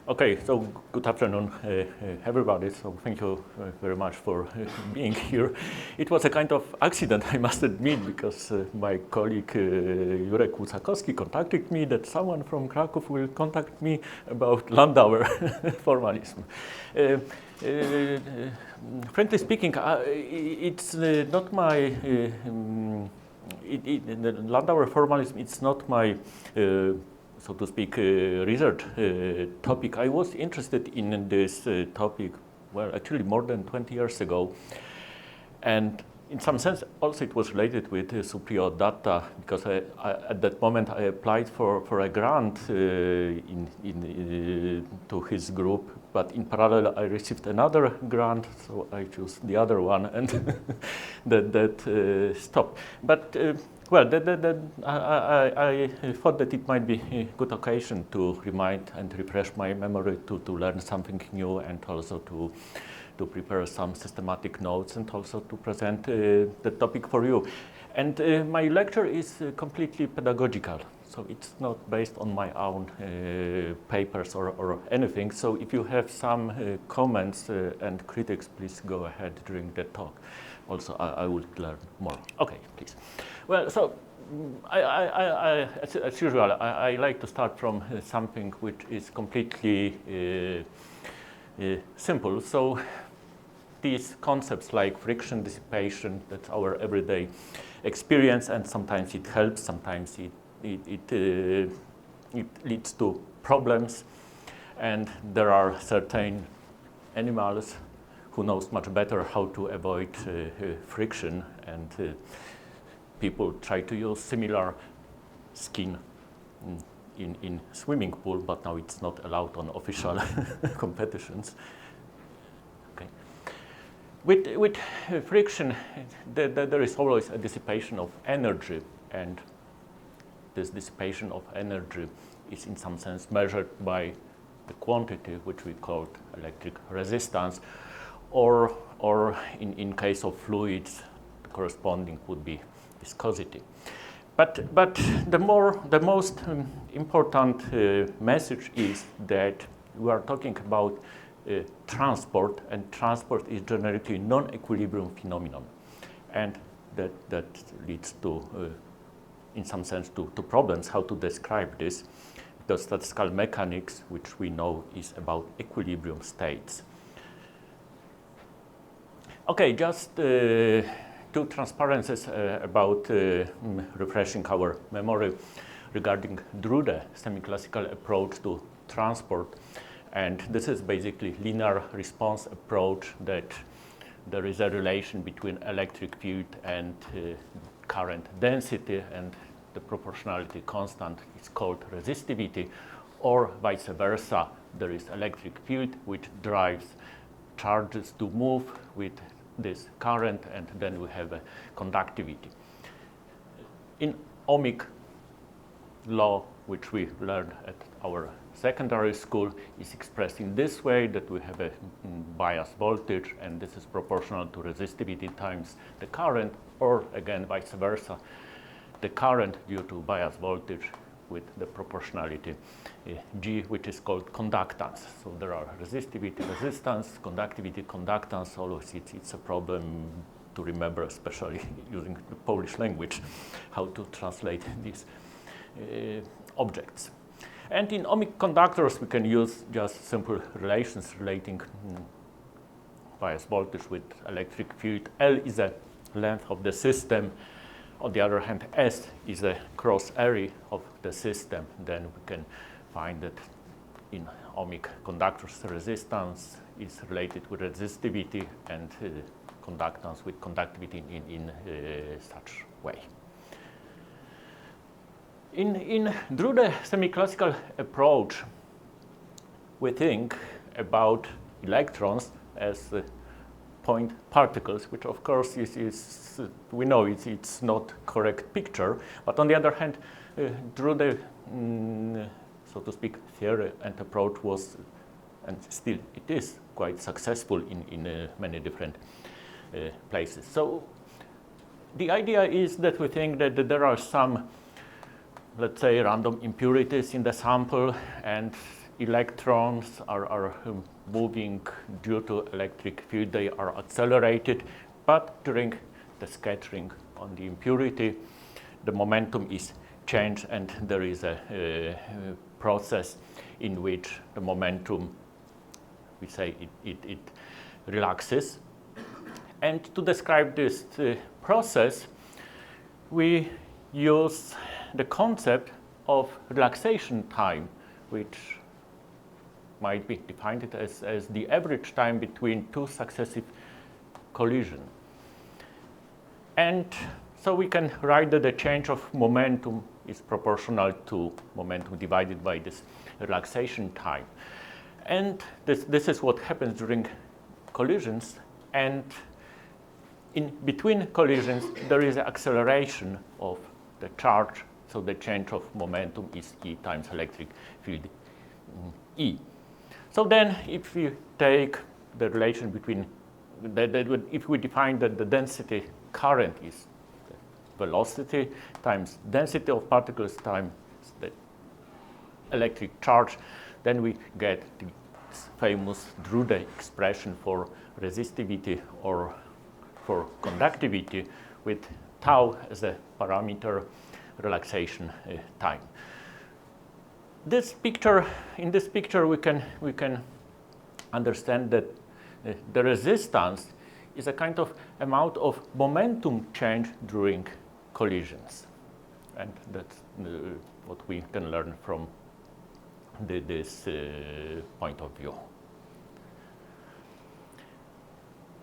Okay, so good afternoon, everybody. So thank you very much for being here. It was a kind of accident, I must admit, because my colleague Jurek Łusakowski contacted me that someone from Cracow will contact me about Landauer formalism. Frankly speaking, it's not my the Landauer formalism. It's not my so to speak, research topic. I was interested in this topic, well, actually more than 20 years ago. And in some sense, also it was related with Supriyo Datta, because at that moment I applied for a grant to his group, but in parallel I received another grant, so I chose the other one, and that stopped. But well, I thought that it might be a good occasion to remind and refresh my memory, to learn something new, and also to prepare some systematic notes, and also to present the topic for you. And my lecture is completely pedagogical, so it's not based on my own papers or anything. So if you have some comments and critics, please go ahead during the talk. Also, I would learn more. Okay, please. Well, so as usual, I like to start from something which is completely simple. So these concepts like friction, dissipation, that's our everyday experience, and sometimes it helps, sometimes it leads to problems, and there are certain animals who knows much better how to avoid friction, and people try to use similar skin in swimming pool, but now it's not allowed on official competitions. Okay. With friction, there is always a dissipation of energy, and this dissipation of energy is in some sense measured by the quantity, which we call electric resistance, or in case of fluids, the corresponding would be viscosity. But the most important message is that we are talking about transport, and transport is generally non-equilibrium phenomenon, and that leads to, in some sense, to problems how to describe this, because statistical mechanics, which we know is about equilibrium states. Okay, just two transparencies about refreshing our memory regarding Drude semiclassical approach to transport. And this is basically linear response approach, that there is a relation between electric field and current density, and the proportionality constant is called resistivity, or vice versa. There is electric field which drives charges to move with this current, and then we have a conductivity. In ohmic law, which we learned at our secondary school, is expressed in this way, that we have a bias voltage, and this is proportional to resistivity times the current, or again vice versa, the current due to bias voltage with the proportionality G, which is called conductance. So there are resistivity, resistance, conductivity, conductance. Always it's a problem to remember, especially using the Polish language, how to translate these objects. And in ohmic conductors, we can use just simple relations relating bias voltage with electric field. L is the length of the system. On the other hand, S is the cross area of the system. Then we can find that in ohmic conductors, resistance is related with resistivity, and conductance with conductivity in such way. In Drude semiclassical approach, we think about electrons as point particles, which of course is we know it's not correct picture, but on the other hand, Drude, so to speak, theory and approach was, and still it is, quite successful in many different places. So the idea is that we think that there are some, let's say, random impurities in the sample, and electrons are moving due to electric field, they are accelerated, but during the scattering on the impurity, the momentum is changed and there is a process in which the momentum, we say it relaxes. And to describe this process, we use the concept of relaxation time, which might be defined as the average time between two successive collisions. And so we can write that the change of momentum is proportional to momentum divided by this relaxation time. And this is what happens during collisions, and in between collisions there is an acceleration of the charge, so the change of momentum is E times electric field E. So then if we take the relation between, if we define that the density current is the velocity times density of particles times the electric charge, then we get the famous Drude expression for resistivity or for conductivity with tau as a parameter relaxation time. In this picture we can understand that the resistance is a kind of amount of momentum change during collisions, and that's what we can learn from this point of view.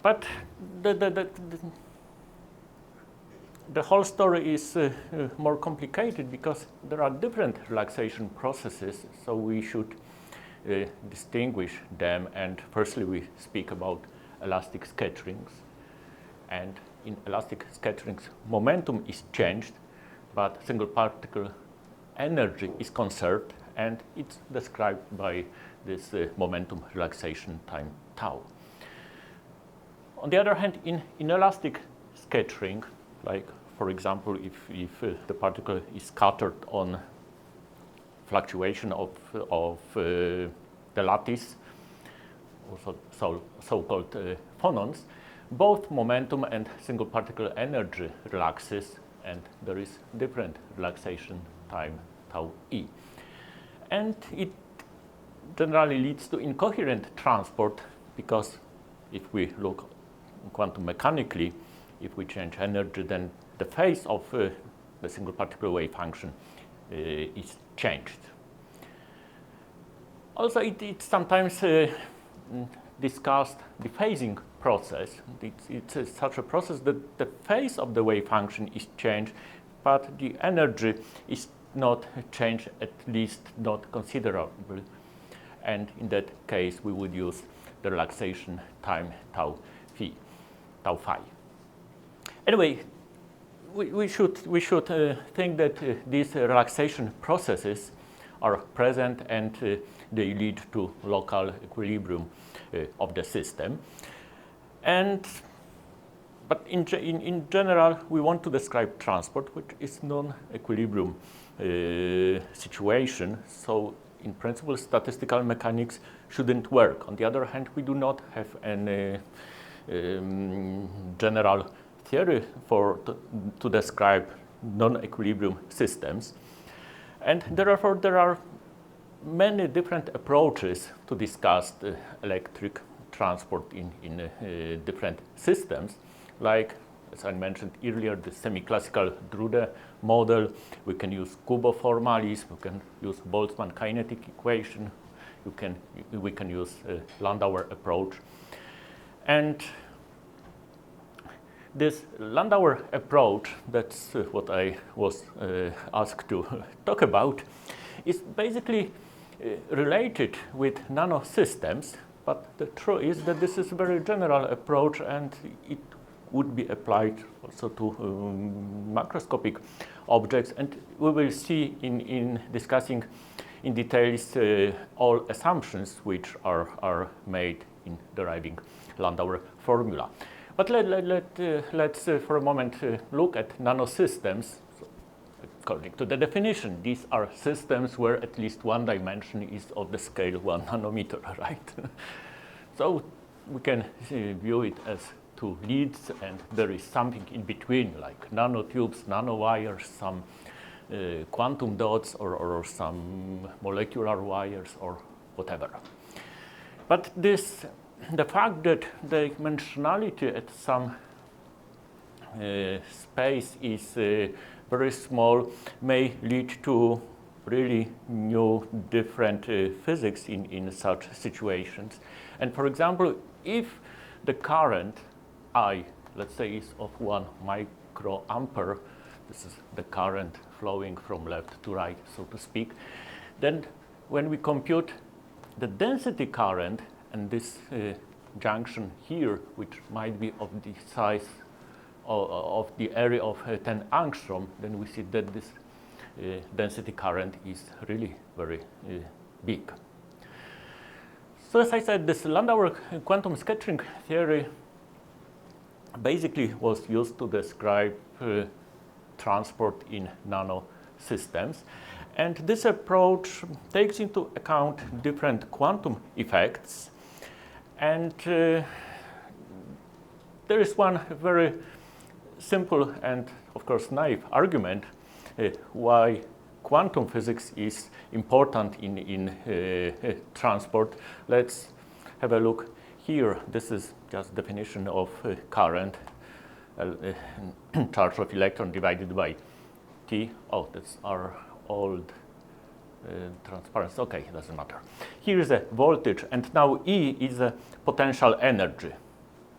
But the whole story is more complicated because there are different relaxation processes, so we should distinguish them. And firstly, we speak about elastic scatterings. And in elastic scatterings, momentum is changed, but single particle energy is conserved, and it's described by this momentum relaxation time tau. On the other hand, in inelastic scattering, like for example, if the particle is scattered on fluctuation of the lattice, also so-called phonons, both momentum and single particle energy relaxes, and there is different relaxation time tau E. And it generally leads to incoherent transport, because if we look quantum mechanically, if we change energy, then the phase of the single particle wave function is changed. Also, it's sometimes discussed the phasing process. It's such a process that the phase of the wave function is changed, but the energy is not changed, at least not considerable. And in that case, we would use the relaxation time tau phi. Anyway, we should think that these relaxation processes are present, and they lead to local equilibrium of the system. But in general, we want to describe transport, which is non-equilibrium situation. So in principle, statistical mechanics shouldn't work. On the other hand, we do not have any general theory to describe non-equilibrium systems. And therefore, there are many different approaches to discuss the electric transport in different systems, like, as I mentioned earlier, the semiclassical Drude model. We can use Kubo formalis, we can use Boltzmann kinetic equation, we can use Landau approach. And this Landau approach, that's what I was asked to talk about, is basically related with nanosystems, but the truth is that this is a very general approach, and it would be applied also to macroscopic objects, and we will see in discussing in details all assumptions which are made in deriving Landau formula. But let's for a moment look at nanosystems. So according to the definition, these are systems where at least one dimension is of the scale 1 nanometer, right? So we can view it as two leads, and there is something in between, like nanotubes, nanowires, some quantum dots, or some molecular wires, or whatever. But the fact that the dimensionality at some space is very small may lead to really new, different physics in such situations. And for example, if the current I, let's say, is of 1 microampere, this is the current flowing from left to right, so to speak, then when we compute the density current and this junction here, which might be of the size of the area of 10 angstrom, then we see that this density current is really very big. So as I said, this Landau quantum scattering theory basically was used to describe transport in nanosystems. And this approach takes into account different quantum effects. And there is one very simple and, of course, naive argument why quantum physics is important in transport. Let's have a look here. This is just definition of current, charge of electron divided by T. Oh, that's our old transparency. Okay, it doesn't matter. Here is a voltage, and now E is a potential energy.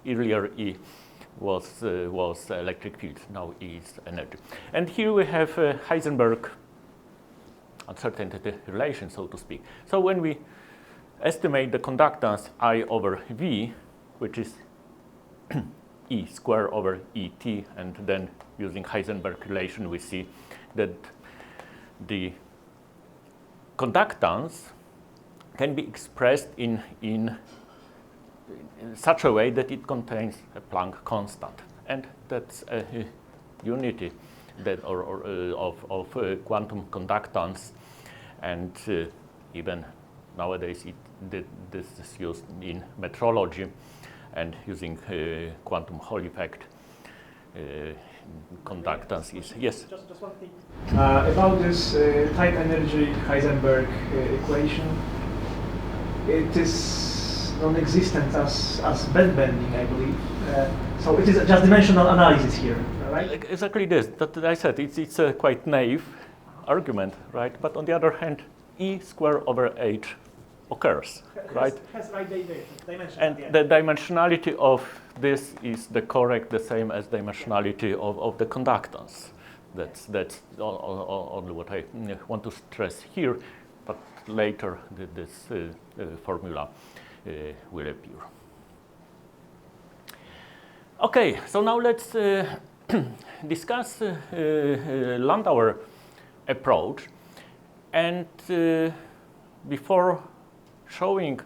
Earlier E was electric field, now E is energy. And here we have Heisenberg uncertainty relation, so to speak. So when we estimate the conductance I over V, which is E square over ET, and then using Heisenberg relation, we see that the conductance can be expressed in such a way that it contains a Planck constant, and that's a unity that of quantum conductance, and even nowadays this is used in metrology, and using quantum Hall effect. Conductance is, yes? Just one thing. About this time energy Heisenberg equation, it is non-existent as band bending, I believe. So it is just dimensional analysis here, right? Exactly this. That I said, it's a quite naive argument, right? But on the other hand, E square over H occurs, right? Has right dimension. And the dimensionality of this is the same as dimensionality of the conductance. That's only what I want to stress here, but later this formula will appear. Okay, so now let's discuss Landau approach, and before showing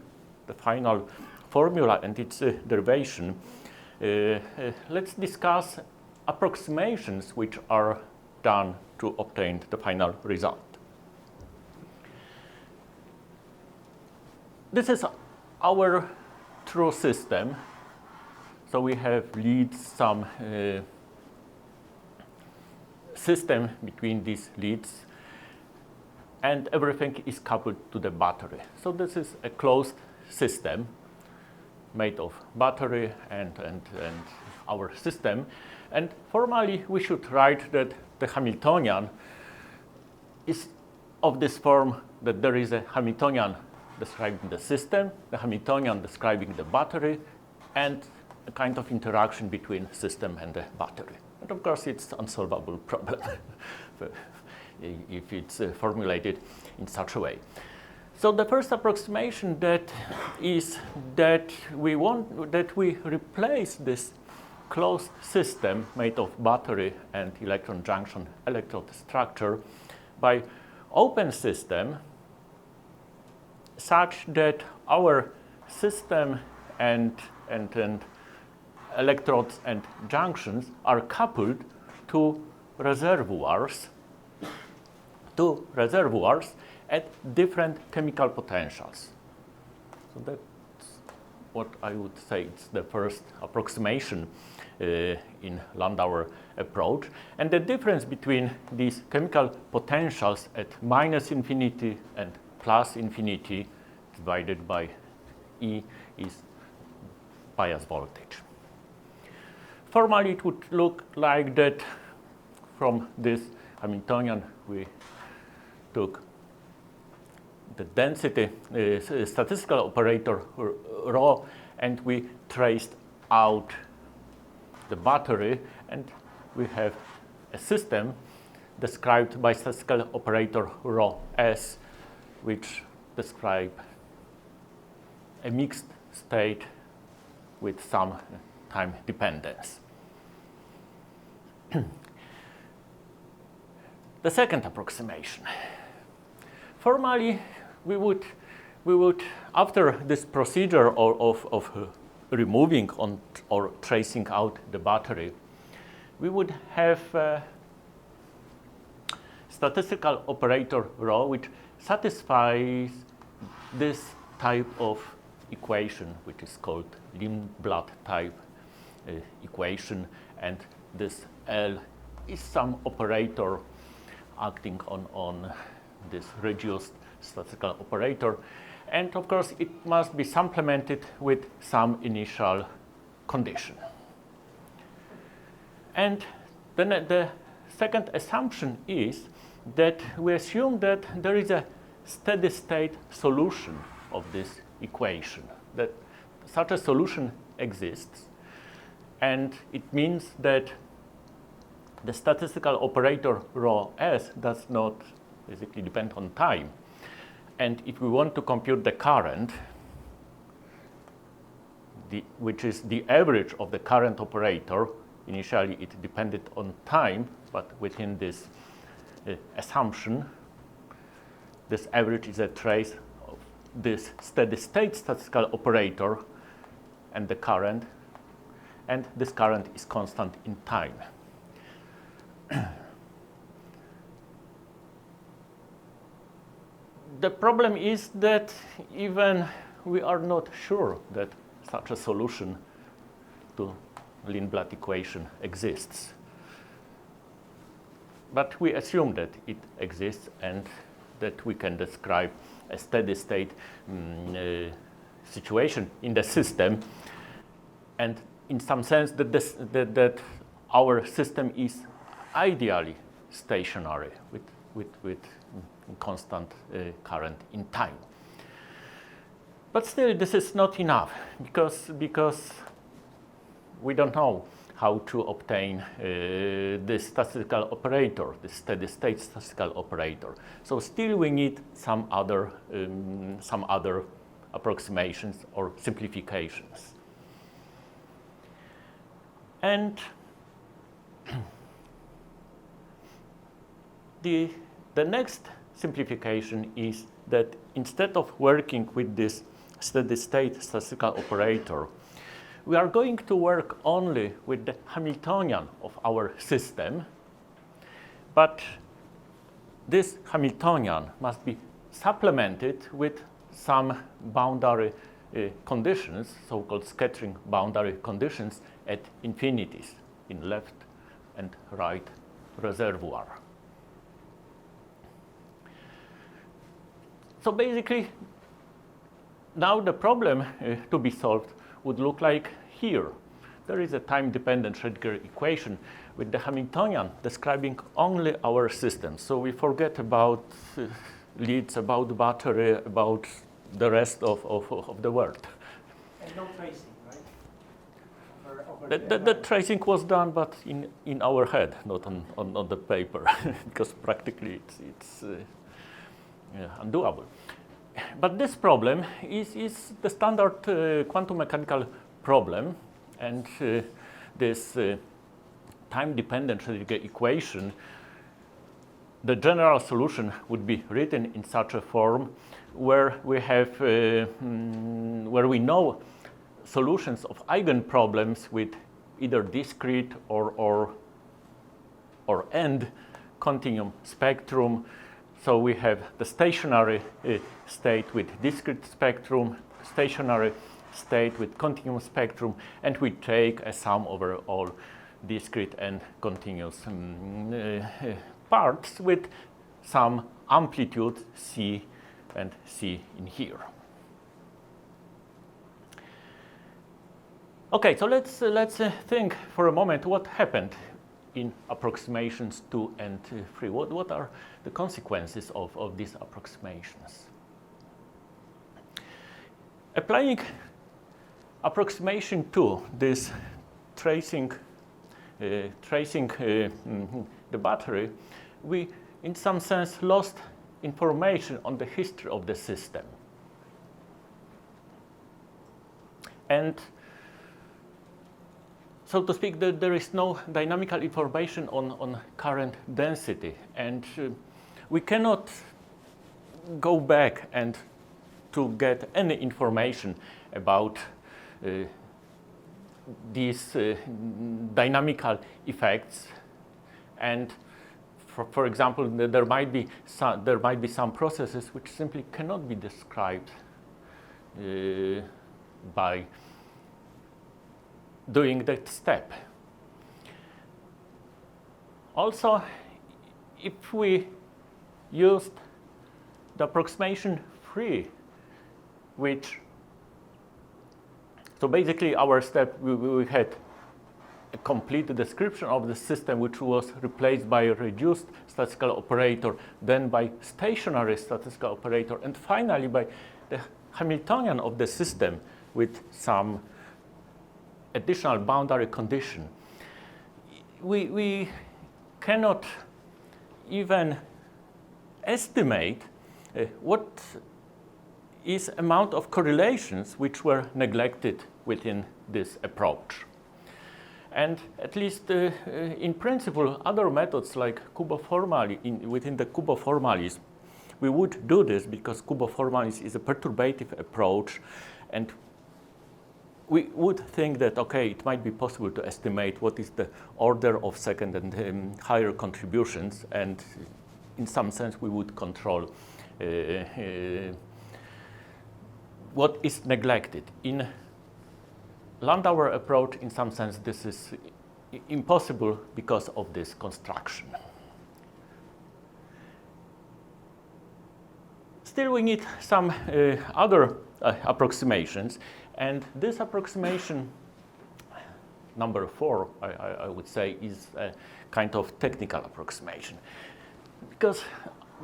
the final formula and its derivation, let's discuss approximations which are done to obtain the final result. This is our true system. So we have leads, some system between these leads, and everything is coupled to the battery. So this is a closed system made of battery and our system. And formally, we should write that the Hamiltonian is of this form, that there is a Hamiltonian describing the system, the Hamiltonian describing the battery, and a kind of interaction between system and the battery. And of course, it's an unsolvable problem if it's formulated in such a way. So the first approximation that is that we replace this closed system made of battery and electron junction electrode structure by open system, such that our system and electrodes and junctions are coupled to reservoirs two reservoirs at different chemical potentials. So that's what I would say it's the first approximation in Landau approach. And the difference between these chemical potentials at minus infinity and plus infinity divided by E is bias voltage. Formally, it would look like that. From this Hamiltonian, we took the density statistical operator rho, and we traced out the battery, and we have a system described by statistical operator rho s, which describe a mixed state with some time dependence. The second approximation. Formally, we would after this procedure of removing or tracing out the battery, we would have statistical operator rho, which satisfies this type of equation, which is called Lindblad type equation, and this L is some operator acting on this reduced statistical operator, and of course it must be supplemented with some initial condition. And then the second assumption is that we assume that there is a steady state solution of this equation, that such a solution exists, and it means that the statistical operator rho s does not basically depend on time. And if we want to compute the current, which is the average of the current operator, initially it depended on time, but within this assumption, this average is a trace of this steady state statistical operator and the current, and this current is constant in time. The problem is that even we are not sure that such a solution to Lindblad equation exists. But we assume that it exists and that we can describe a steady state situation in the system, and in some sense that our system is ideally stationary with constant current in time. But still, this is not enough because we don't know how to obtain this statistical operator, this steady state statistical operator. So still we need some other approximations or simplifications. And the next simplification is that instead of working with this steady state statistical operator, we are going to work only with the Hamiltonian of our system, but this Hamiltonian must be supplemented with some boundary conditions, so-called scattering boundary conditions at infinities in left and right reservoir. So basically, now the problem to be solved would look like here. There is a time-dependent Schrödinger equation with the Hamiltonian describing only our system. So we forget about leads, about battery, about the rest of the world. And no tracing, right? The tracing was done, but in our head, not on the paper, because practically it's undoable. But this problem is the standard quantum mechanical problem, and this time-dependent Schrödinger equation, the general solution would be written in such a form where we have where we know solutions of eigenproblems with either discrete or end continuum spectrum So we have the stationary state with discrete spectrum, stationary state with continuous spectrum, and we take a sum over all discrete and continuous parts with some amplitude C and C in here. Okay, so let's think for a moment what happened in approximations 2 and 3. What are the consequences of these approximations? Applying approximation 2, this tracing the battery, we in some sense lost information on the history of the system. And so to speak, there is no dynamical information on current density, and we cannot go back and to get any information about these dynamical effects. And for example, there might be some processes which simply cannot be described by doing that step. Also, if we used the approximation 3, so basically our step, we had a complete description of the system, which was replaced by a reduced statistical operator, then by stationary statistical operator, and finally by the Hamiltonian of the system with some additional boundary condition. We cannot even estimate what is amount of correlations which were neglected within this approach. And at least in principle, other methods like cuboformalism, within the cuboformalism, we would do this because cuboformalism is a perturbative approach, and we would think that, okay, it might be possible to estimate what is the order of second and higher contributions, and in some sense we would control what is neglected. In Landau approach, in some sense, this is impossible because of this construction. Still, we need some other approximations, and this approximation, number 4, I would say, is a kind of technical approximation, because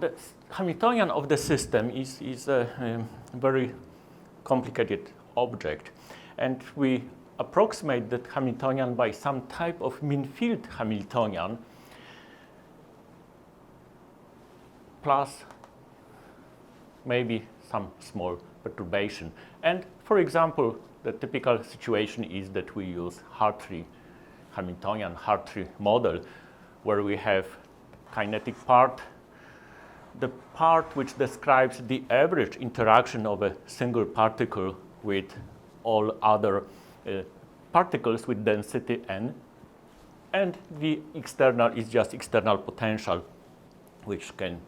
the Hamiltonian of the system is a very complicated object, and we approximate that Hamiltonian by some type of mean field Hamiltonian plus maybe some small perturbation. And for example, the typical situation is that we use Hartree Hamiltonian Hartree model, where we have kinetic part, the part which describes the average interaction of a single particle with all other particles with density n, and the external is just external potential which can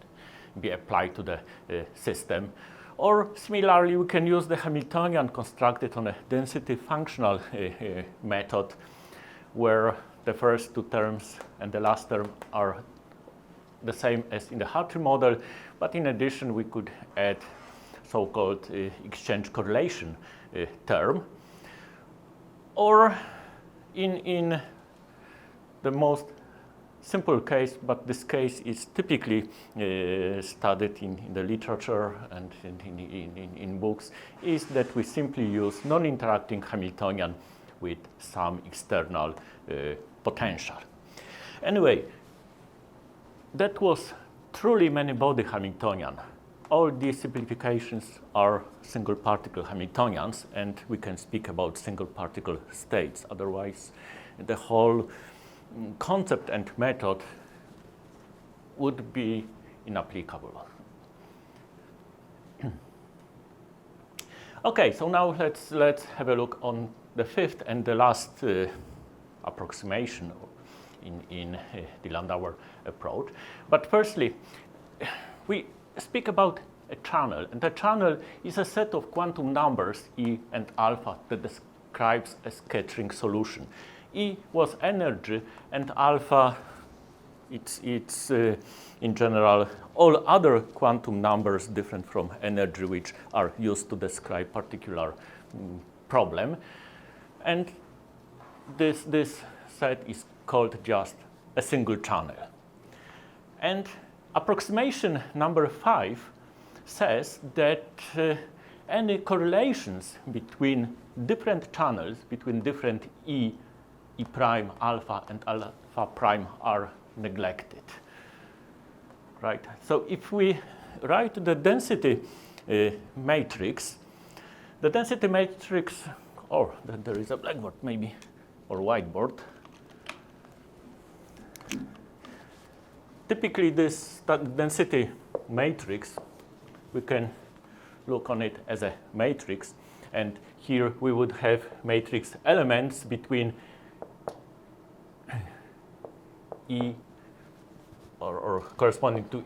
be applied to the system. Or similarly, we can use the Hamiltonian constructed on a density functional method, where the first two terms and the last term are the same as in the Hartree model, but in addition we could add so-called exchange correlation term. Or in the most simple case, but this case is typically studied in the literature and in books, is that we simply use non-interacting Hamiltonian with some external potential. Anyway, that was truly many-body Hamiltonian. All these simplifications are single particle Hamiltonians, and we can speak about single particle states. Otherwise, the whole concept and method would be inapplicable. Okay, so now let's have a look on the fifth and the last approximation in the Landau approach. But firstly, we speak about a channel, and a channel is a set of quantum numbers E and alpha that describes a scattering solution. E was energy, and alpha, it's in general all other quantum numbers different from energy, which are used to describe particular problem. And this set is called just a single channel. And approximation number 5 says that any correlations between different channels, between different E prime alpha and alpha prime are neglected. Right? So if we write the density matrix, the density matrix, or there is a blackboard maybe, or whiteboard. Typically this density matrix, we can look on it as a matrix, and here we would have matrix elements between E or corresponding to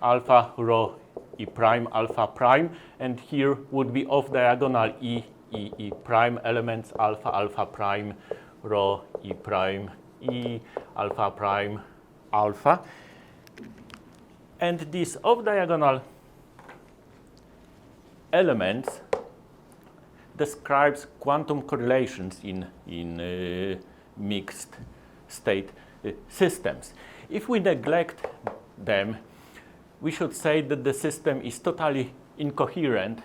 alpha, rho, E prime, alpha prime, and here would be off diagonal E prime elements, alpha, alpha prime, rho, E prime, E, alpha prime, alpha. And these off diagonal elements describes quantum correlations in mixed state systems. If we neglect them, we should say that the system is totally incoherent,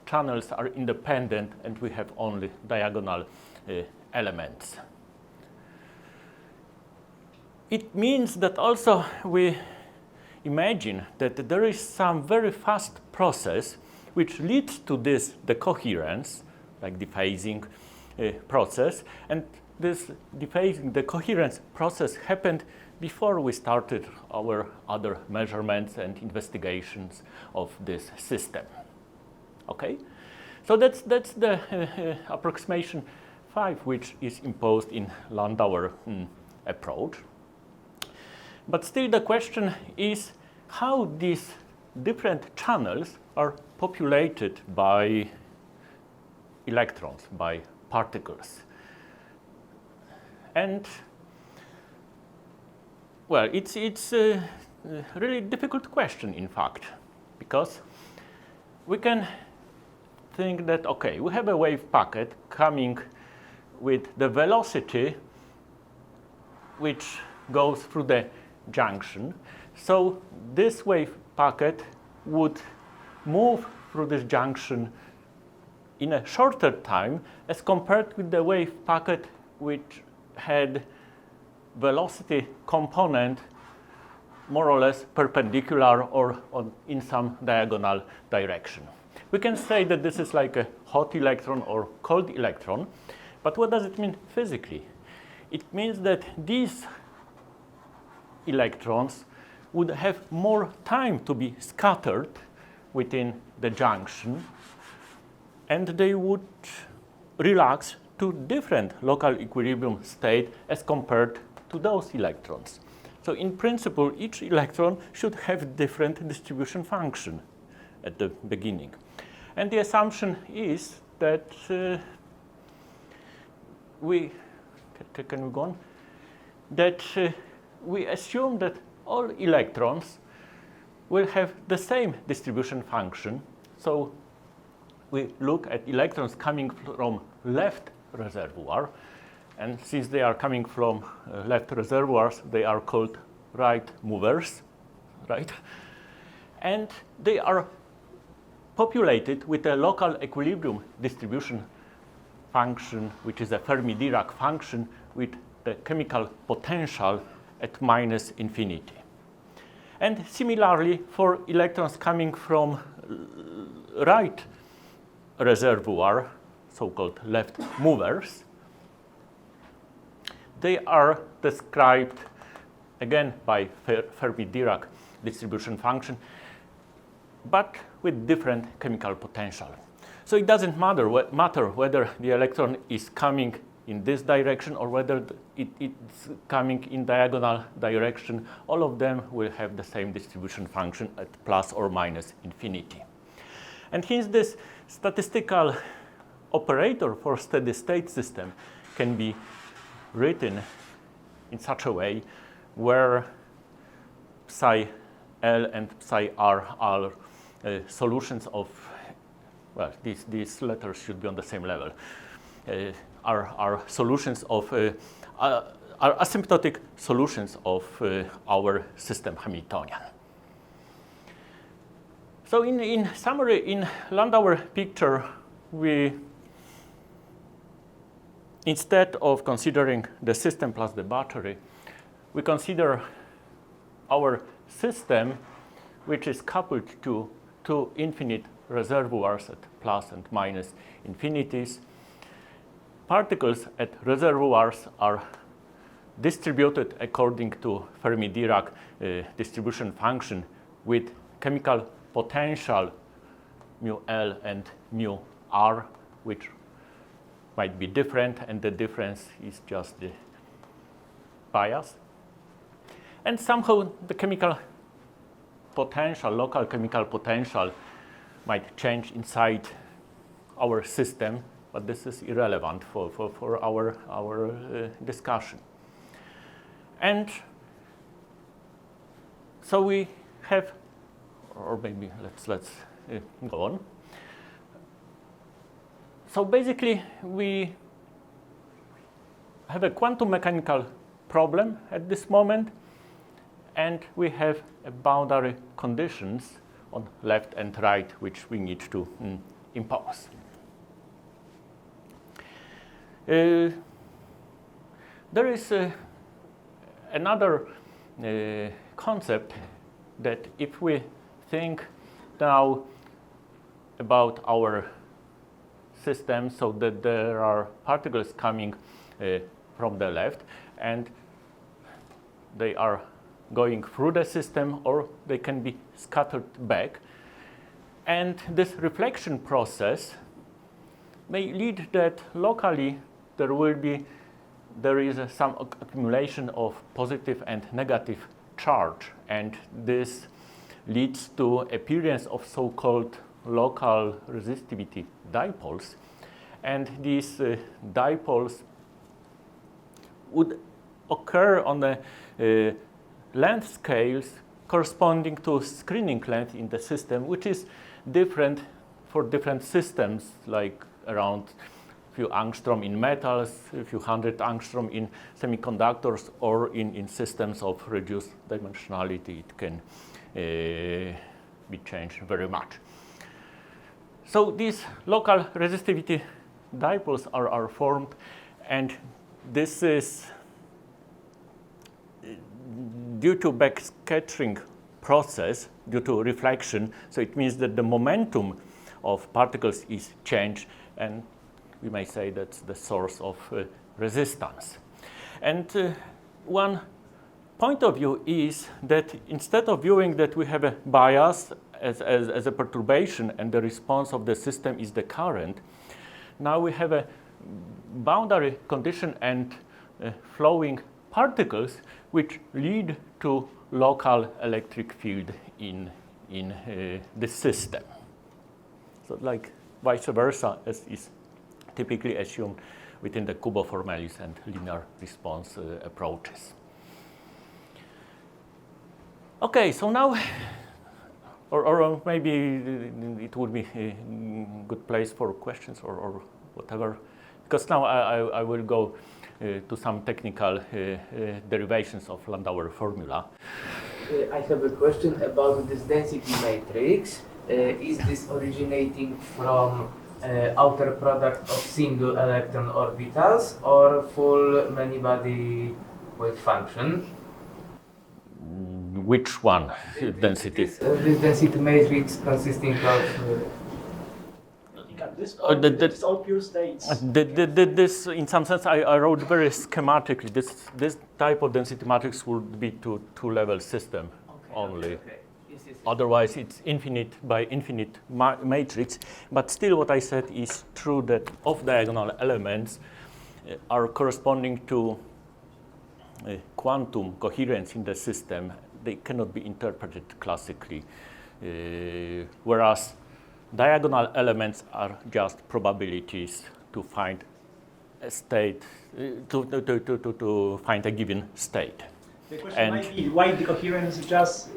channels are independent, and we have only diagonal elements. It means that also we imagine that there is some very fast process which leads to this decoherence, like dephasing process, and this dephasing, the coherence process happened before we started our other measurements and investigations of this system. Okay, so that's the approximation 5, which is imposed in Landau approach. But still the question is how these different channels are populated by electrons, by particles. And well, it's a really difficult question, in fact, because we can think that, okay, we have a wave packet coming with the velocity which goes through the junction. So this wave packet would move through this junction in a shorter time as compared with the wave packet which had velocity component more or less perpendicular or in some diagonal direction. We can say that this is like a hot electron or cold electron, but what does it mean physically? It means that these electrons would have more time to be scattered within the junction, and they would relax to different local equilibrium state as compared to those electrons. So in principle, each electron should have different distribution function at the beginning. And the assumption is that can we go on? That we assume that all electrons will have the same distribution function. So we look at electrons coming from left reservoir, and since they are coming from left reservoirs, they are called right movers, right? And they are populated with a local equilibrium distribution function, which is a Fermi-Dirac function with the chemical potential at minus infinity. And similarly, for electrons coming from right reservoir, so-called left movers, they are described again by Fermi-Dirac distribution function, but with different chemical potential. So it doesn't matter whether the electron is coming in this direction or whether it's coming in diagonal direction, all of them will have the same distribution function at plus or minus infinity. And hence this statistical operator for steady state system can be written in such a way where psi L and psi R are solutions of, well, these letters should be on the same level, are solutions of, are asymptotic solutions of our system Hamiltonian. So in summary, in Landauer picture, we, instead of considering the system plus the battery, we consider our system, which is coupled to two infinite reservoirs at plus and minus infinities. Particles at reservoirs are distributed according to Fermi-Dirac distribution function with chemical potential mu L and mu R, which might be different, and the difference is just the bias. And somehow the chemical potential, local chemical potential, might change inside our system, but this is irrelevant for our discussion. And so we have, or maybe let's go on. So basically, we have a quantum mechanical problem at this moment, and we have a boundary conditions on left and right, which we need to impose. There is another concept that if we think now about our system, so that there are particles coming from the left and they are going through the system, or they can be scattered back. And this reflection process may lead that locally there is some accumulation of positive and negative charge, and this leads to appearance of so-called local resistivity dipoles. And these dipoles would occur on the length scales corresponding to screening length in the system, which is different for different systems, like around a few angstrom in metals, a few hundred angstrom in semiconductors, or in systems of reduced dimensionality, it can be changed very much. So these local resistivity dipoles are formed, and this is due to backscattering process, due to reflection. So it means that the momentum of particles is changed, and we may say that's the source of resistance. And one point of view is that instead of viewing that we have a bias as a perturbation and the response of the system is the current, now we have a boundary condition and flowing particles which lead to local electric field in the system. So like vice versa, as is typically assumed within the Kubo formalis and linear response approaches. Okay, so now, or maybe it would be a good place for questions or whatever, because now I will go to some technical derivations of Landauer formula. I have a question about this density matrix. Is this originating from outer product of single electron orbitals or full many-body wave function? Which one? Density? This density matrix consisting of This is all pure states. This, in some sense, I wrote very schematically. This type of density matrix would be to two-level system only. Okay. Yes. Otherwise, it's infinite by infinite matrix. But still, what I said is true, that off-diagonal elements are corresponding to quantum coherence in the system. They cannot be interpreted classically, whereas diagonal elements are just probabilities to find a state, to find a given state. The question might be why the coherence just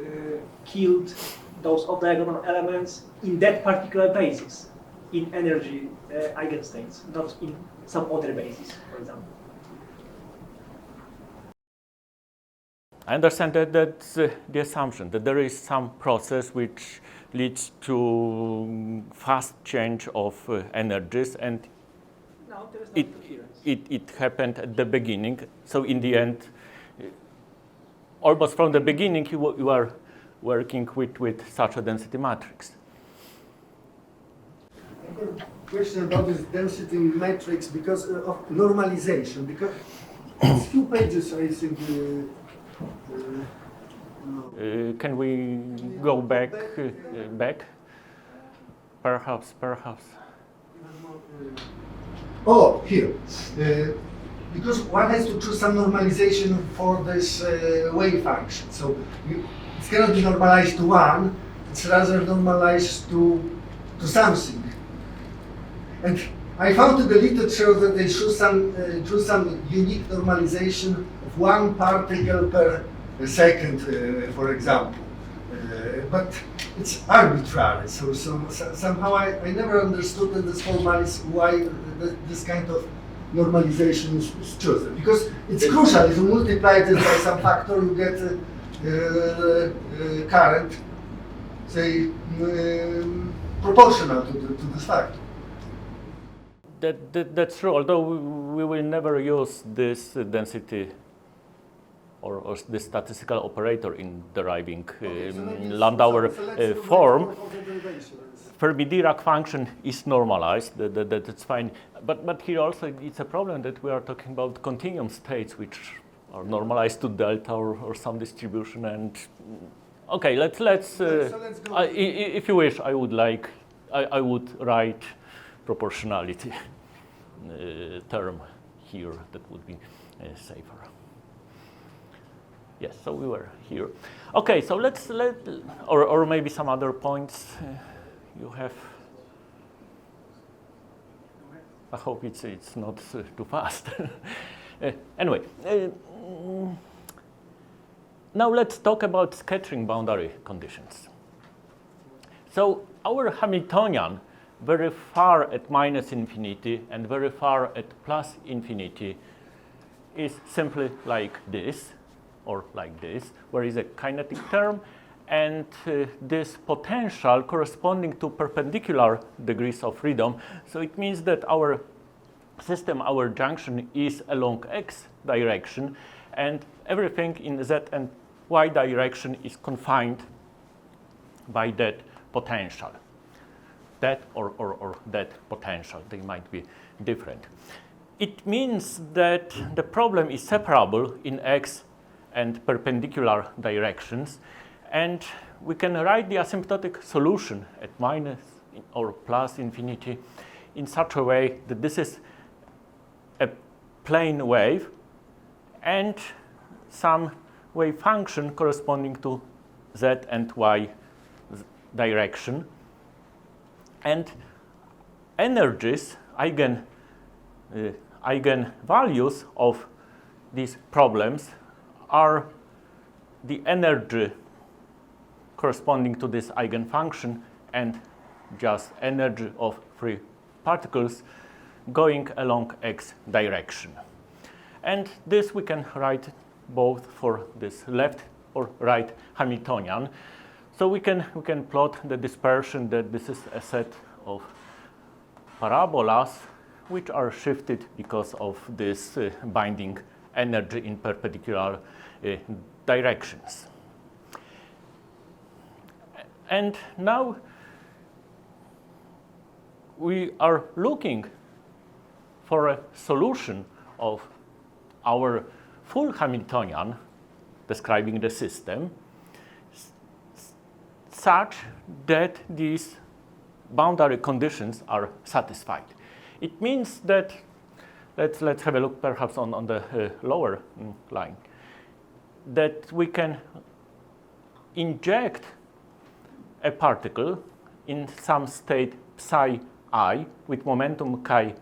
killed those off-diagonal elements in that particular basis, in energy eigenstates, not in some other basis, for example. I understand that that's the assumption, that there is some process which leads to fast change of energies, and No, there is no coherence. it happened at the beginning. So in the end, almost from the beginning, you are working with such a density matrix. I have a question about this density matrix because of normalization. Because it's few pages, I think. Can we go back? Back? Perhaps. Oh, here. Because one has to choose some normalization for this wave function. So it cannot be normalized to one, it's rather normalized to something. And I found in the literature that they choose some unique normalization of 1 particle per second, for example. But it's arbitrary, so somehow I never understood in this formalis why this kind of normalization is chosen. Because it's crucial, if you multiply it by some factor, you get current, say, proportional to this factor. That's true, although we will never use this density or this statistical operator in deriving Landauer form. Fermi-Dirac function is normalized, that's fine. But here also it's a problem that we are talking about continuum states which are normalized to delta or some distribution. And okay, let's go. If you wish, I would write proportionality term here. That would be safer. Yes, so we were here. Okay, so or maybe some other points you have. I hope it's not too fast. Anyway, now let's talk about scattering boundary conditions. So our Hamiltonian, very far at minus infinity and very far at plus infinity, is simply like this, or like this, where is a kinetic term, and this potential corresponding to perpendicular degrees of freedom. So it means that our system, our junction, is along x direction, and everything in z and y direction is confined by that potential. That or that potential, they might be different. It means that the problem is separable in x and perpendicular directions, and we can write the asymptotic solution at minus or plus infinity in such a way that this is a plane wave and some wave function corresponding to z and y direction, and energies, eigenvalues of these problems are the energy corresponding to this eigenfunction and just energy of free particles going along x direction. And this we can write both for this left or right Hamiltonian. So we can plot the dispersion that this is a set of parabolas which are shifted because of this binding energy in perpendicular directions. And now we are looking for a solution of our full Hamiltonian describing the system such that these boundary conditions are satisfied. It means that let's have a look perhaps on the lower line, that we can inject a particle in some state psi I with momentum chi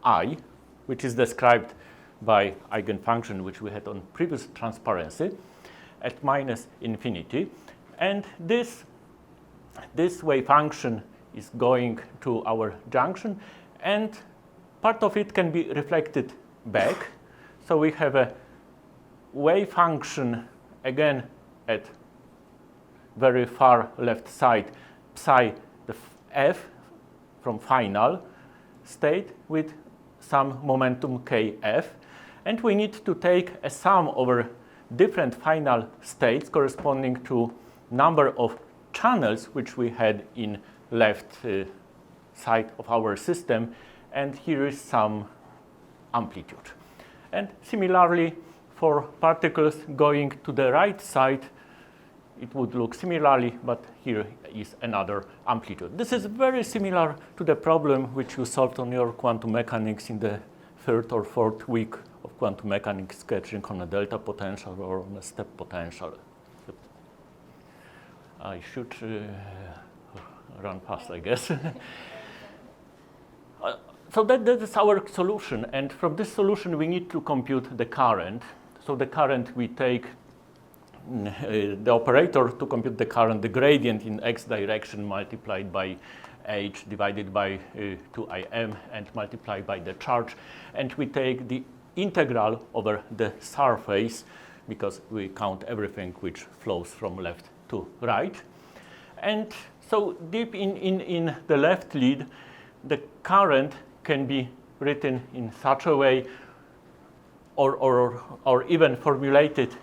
I, which is described by eigenfunction which we had on previous transparency at minus infinity. And this wave function is going to our junction, and part of it can be reflected back. So we have a wave function again at very far left side, psi the f from final state with some momentum kf, and we need to take a sum over different final states corresponding to number of channels which we had in left side of our system, and here is some amplitude. And similarly, for particles going to the right side, it would look similarly, but here is another amplitude. This is very similar to the problem which you solved on your quantum mechanics in the 3rd or 4th week of quantum mechanics, sketching on a delta potential or on a step potential. I should run fast, I guess. So that is our solution, and from this solution we need to compute the current. So the current we take the operator to compute the current, the gradient in x direction multiplied by h divided by 2im and multiplied by the charge, and we take the integral over the surface because we count everything which flows from left to right. And so deep in the left lead, the current can be written in such a way or even formulated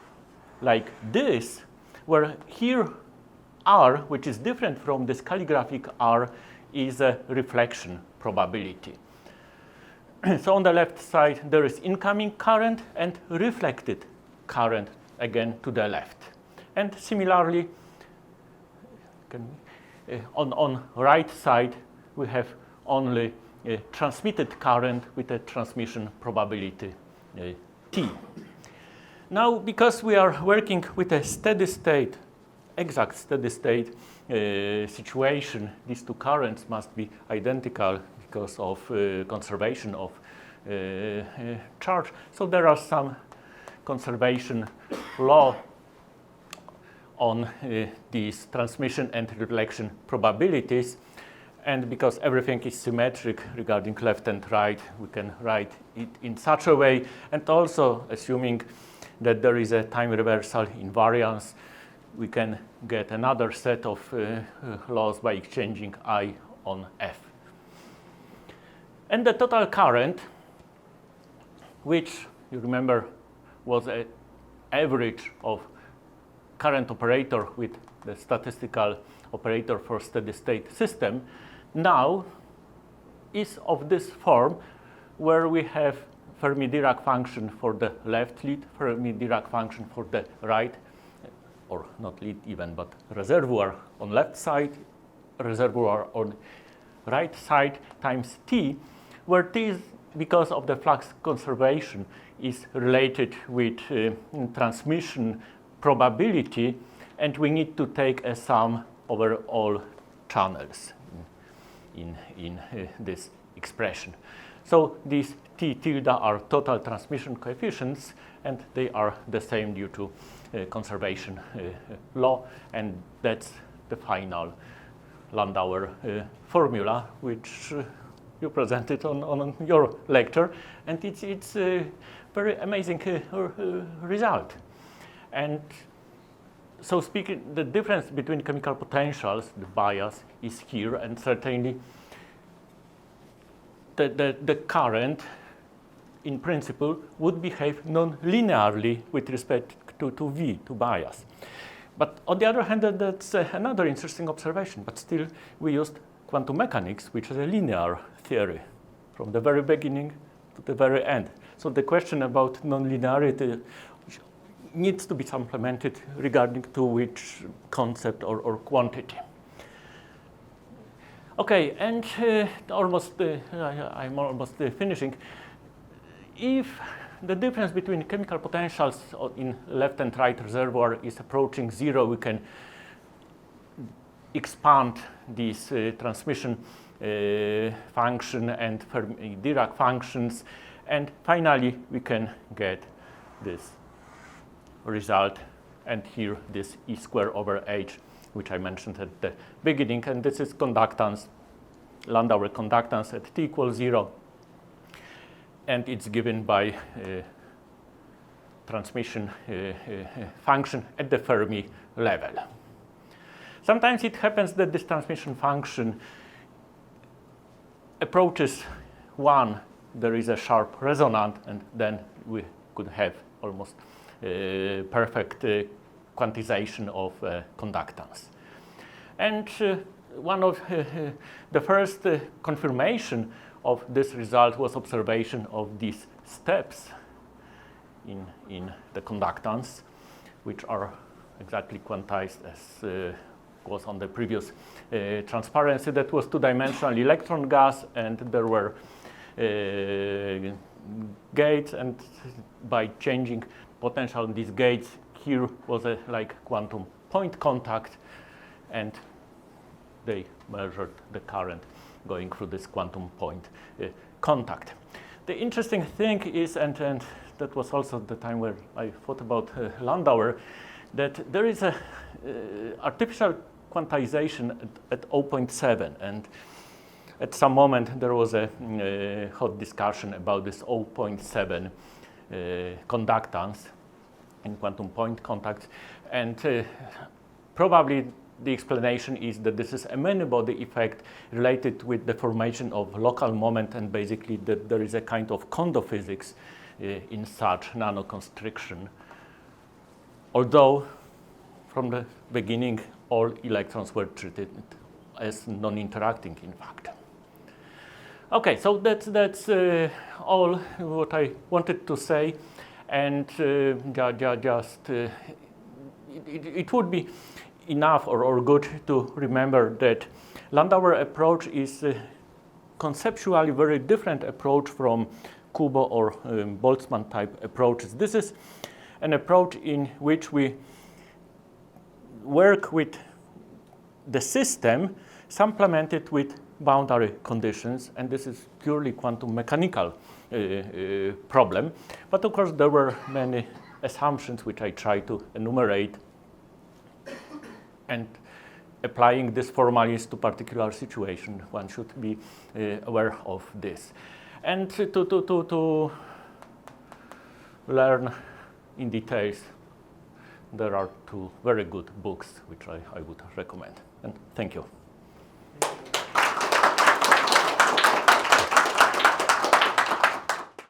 like this, where here R, which is different from this calligraphic R, is a reflection probability. So on the left side there is incoming current and reflected current again to the left. And similarly, on right side we have only transmitted current with a transmission probability T. Now, because we are working with a steady state, exact steady state situation, these two currents must be identical because of conservation of charge. So there are some conservation law on these transmission and reflection probabilities. And because everything is symmetric regarding left and right, we can write it in such a way, and also assuming that there is a time reversal invariance, we can get another set of laws by exchanging I on F. And the total current, which you remember was an average of current operator with the statistical operator for steady state system, now is of this form, where we have Fermi-Dirac function for the left lead, Fermi-Dirac function for the right, or not lead even, but reservoir on left side, reservoir on right side times T, where T is, because of the flux conservation, is related with transmission probability, and we need to take a sum over all channels in this expression. So these T tilde are total transmission coefficients, and they are the same due to conservation law, and that's the final Landauer formula, which you presented on your lecture, and it's a very amazing result. And so speaking, the difference between chemical potentials, the bias, is here, and certainly the current, in principle, would behave non-linearly with respect to V, to bias. But on the other hand, that's another interesting observation, but still we used quantum mechanics, which is a linear theory, from the very beginning to the very end. So the question about non-linearity needs to be supplemented regarding to which concept or quantity. Okay, and I'm almost finishing. if the difference between chemical potentials in left and right reservoir is approaching 0, we can expand this transmission function and Fermi-Dirac functions, and finally we can get this result, and here this E square over H, which I mentioned at the beginning, and this is conductance, Landau conductance at t equals 0, and it's given by transmission function at the Fermi level. Sometimes it happens that this transmission function approaches 1, there is a sharp resonant, and then we could have almost perfect quantization of conductance. And one of the first confirmation of this result was observation of these steps in the conductance, which are exactly quantized as was on the previous transparency. That was two-dimensional electron gas, and there were gates, and by changing potential in these gates, here was a like quantum point contact, and they measured the current going through this quantum point contact. The interesting thing is, and that was also the time where I thought about Landauer, that there is a artificial quantization at 0.7, and at some moment there was a hot discussion about this 0.7 conductance in quantum point contacts, and probably the explanation is that this is a many-body effect related with the formation of local moment, and basically that there is a kind of Kondo physics in such nanoconstriction. Although from the beginning all electrons were treated as non-interacting, in fact. Okay, so that's all what I wanted to say, and it would be enough or good to remember that Landau approach is conceptually very different approach from Kubo or Boltzmann type approaches. This is an approach in which we work with the system supplemented with boundary conditions, and this is purely quantum mechanical problem. But of course there were many assumptions which I try to enumerate, and applying this formulas to particular situation, one should be aware of this. And to learn in details, there are two very good books which I would recommend. And thank you.